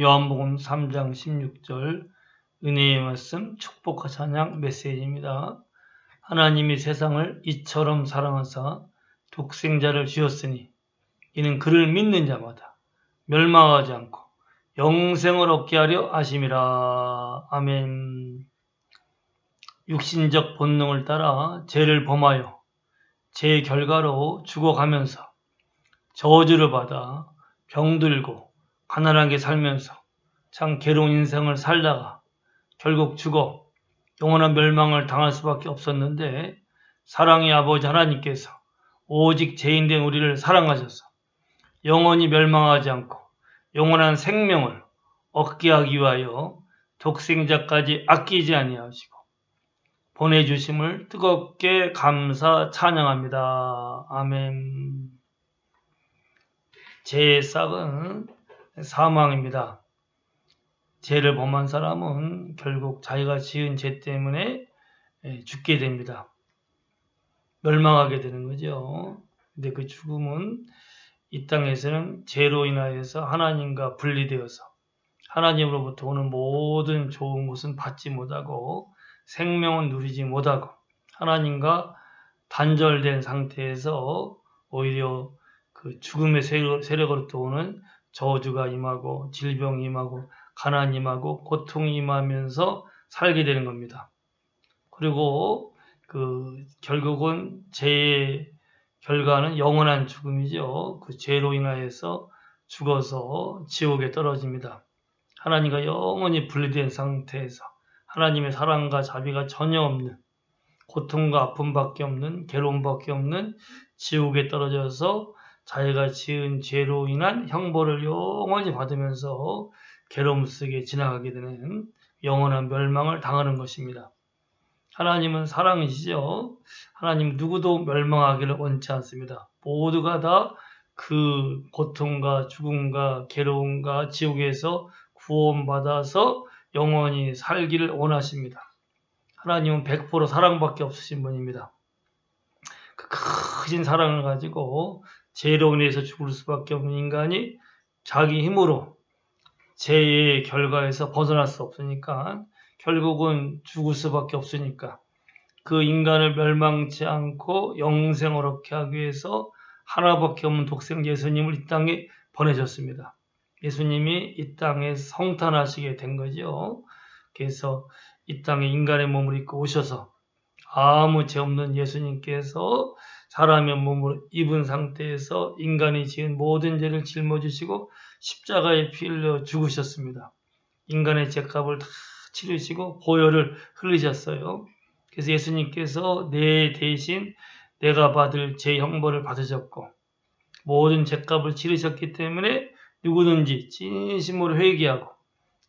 요한복음 3장 16절 은혜의 말씀 축복과 찬양 메시지입니다. 하나님이 세상을 이처럼 사랑하사 독생자를 주었으니 이는 그를 믿는 자마다 멸망하지 않고 영생을 얻게 하려 하심이라. 아멘. 육신적 본능을 따라 죄를 범하여 죄의 결과로 죽어가면서 저주를 받아 병들고 가난하게 살면서 참 괴로운 인생을 살다가 결국 죽어 영원한 멸망을 당할 수밖에 없었는데, 사랑의 아버지 하나님께서 오직 죄인된 우리를 사랑하셔서 영원히 멸망하지 않고 영원한 생명을 얻게 하기 위하여 독생자까지 아끼지 아니하시고 보내주심을 뜨겁게 감사 찬양합니다. 아멘. 죄의 싹은 사망입니다. 죄를 범한 사람은 결국 자기가 지은 죄 때문에 죽게 됩니다. 멸망하게 되는 거죠. 근데 그 죽음은 이 땅에서는 죄로 인하여서 하나님과 분리되어서 하나님으로부터 오는 모든 좋은 것은 받지 못하고 생명은 누리지 못하고 하나님과 단절된 상태에서 오히려 그 죽음의 세력으로부터 오는 저주가 임하고 질병이 임하고 가난이 임하고 고통이 임하면서 살게 되는 겁니다. 그리고 결국은 죄의 결과는 영원한 죽음이죠. 그 죄로 인하여서 죽어서 지옥에 떨어집니다. 하나님과 영원히 분리된 상태에서 하나님의 사랑과 자비가 전혀 없는, 고통과 아픔밖에 없는, 괴로움밖에 없는 지옥에 떨어져서 자기가 지은 죄로 인한 형벌을 영원히 받으면서 괴로움 속에 지나가게 되는 영원한 멸망을 당하는 것입니다. 하나님은 사랑이시죠. 하나님 누구도 멸망하기를 원치 않습니다. 모두가 다 그 고통과 죽음과 괴로움과 지옥에서 구원받아서 영원히 살기를 원하십니다. 하나님은 100% 사랑밖에 없으신 분입니다. 그 크신 사랑을 가지고 죄로 인해서 죽을 수밖에 없는 인간이 자기 힘으로 죄의 결과에서 벗어날 수 없으니까 결국은 죽을 수밖에 없으니까 그 인간을 멸망치 않고 영생을 얻게 하기 위해서 하나밖에 없는 독생 예수님을 이 땅에 보내셨습니다. 예수님이 이 땅에 성탄하시게 된 거죠. 그래서 이 땅에 인간의 몸을 입고 오셔서 아무 죄 없는 예수님께서 사람의 몸을 입은 상태에서 인간이 지은 모든 죄를 짊어지시고 십자가에 피 흘려 죽으셨습니다. 인간의 죄값을 다 치르시고 보혈을 흘리셨어요. 그래서 예수님께서 내 대신 내가 받을 죄 형벌을 받으셨고 모든 죄값을 치르셨기 때문에 누구든지 진심으로 회개하고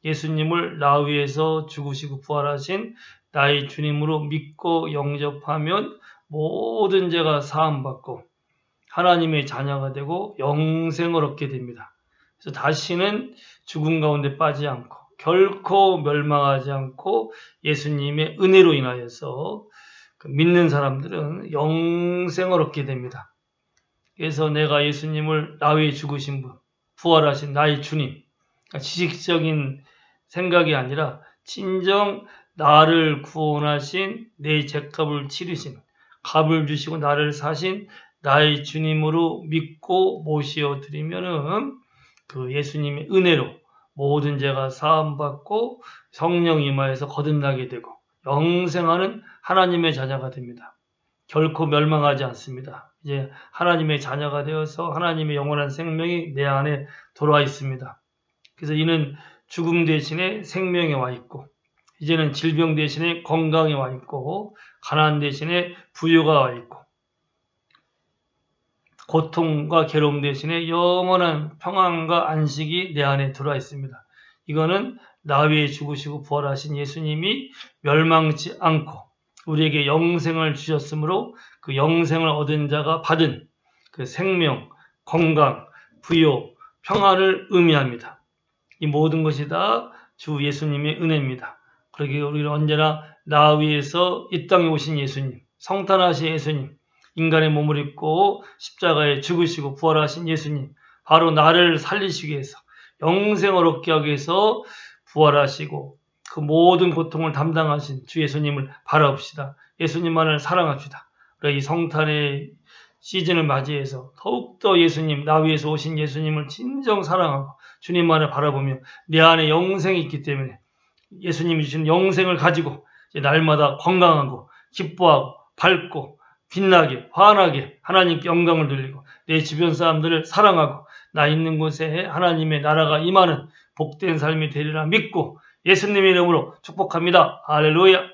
예수님을 나 위해서 죽으시고 부활하신 나의 주님으로 믿고 영접하면 모든 죄가 사함받고 하나님의 자녀가 되고 영생을 얻게 됩니다. 그래서 다시는 죽음 가운데 빠지지 않고 결코 멸망하지 않고 예수님의 은혜로 인하여서 믿는 사람들은 영생을 얻게 됩니다. 그래서 내가 예수님을 나 위해 죽으신 분, 부활하신 나의 주님, 지식적인 생각이 아니라 진정 나를 구원하신 내 죄값을 치르신, 값을 주시고 나를 사신 나의 주님으로 믿고 모시어드리면은 그 예수님의 은혜로 모든 죄가 사함받고 성령 임하여서 거듭나게 되고 영생하는 하나님의 자녀가 됩니다. 결코 멸망하지 않습니다. 이제 하나님의 자녀가 되어서 하나님의 영원한 생명이 내 안에 들어와 있습니다. 그래서 이는 죽음 대신에 생명에 와 있고 이제는 질병 대신에 건강에 와 있고 가난 대신에 부유가 와 있고 고통과 괴로움 대신에 영원한 평안과 안식이 내 안에 들어와 있습니다. 이거는 나 위해 죽으시고 부활하신 예수님이 멸망치 않고 우리에게 영생을 주셨으므로 그 영생을 얻은 자가 받은 그 생명, 건강, 부요, 평안을 의미합니다. 이 모든 것이 다 주 예수님의 은혜입니다. 그러기에 우리는 언제나 나 위해서 이 땅에 오신 예수님, 성탄하신 예수님, 인간의 몸을 입고 십자가에 죽으시고 부활하신 예수님, 바로 나를 살리시기 위해서 영생을 얻게 하기 위해서 부활하시고 그 모든 고통을 담당하신 주 예수님을 바라봅시다. 예수님만을 사랑합시다. 이 성탄의 시즌을 맞이해서 더욱더 예수님, 나 위해서 오신 예수님을 진정 사랑하고 주님만을 바라보며 내 안에 영생이 있기 때문에 예수님이 주신 영생을 가지고 이제 날마다 건강하고 기뻐하고 밝고 빛나게 환하게 하나님께 영광을 돌리고 내 주변 사람들을 사랑하고 나 있는 곳에 하나님의 나라가 임하는 복된 삶이 되리라 믿고 예수님의 이름으로 축복합니다. 할렐루야.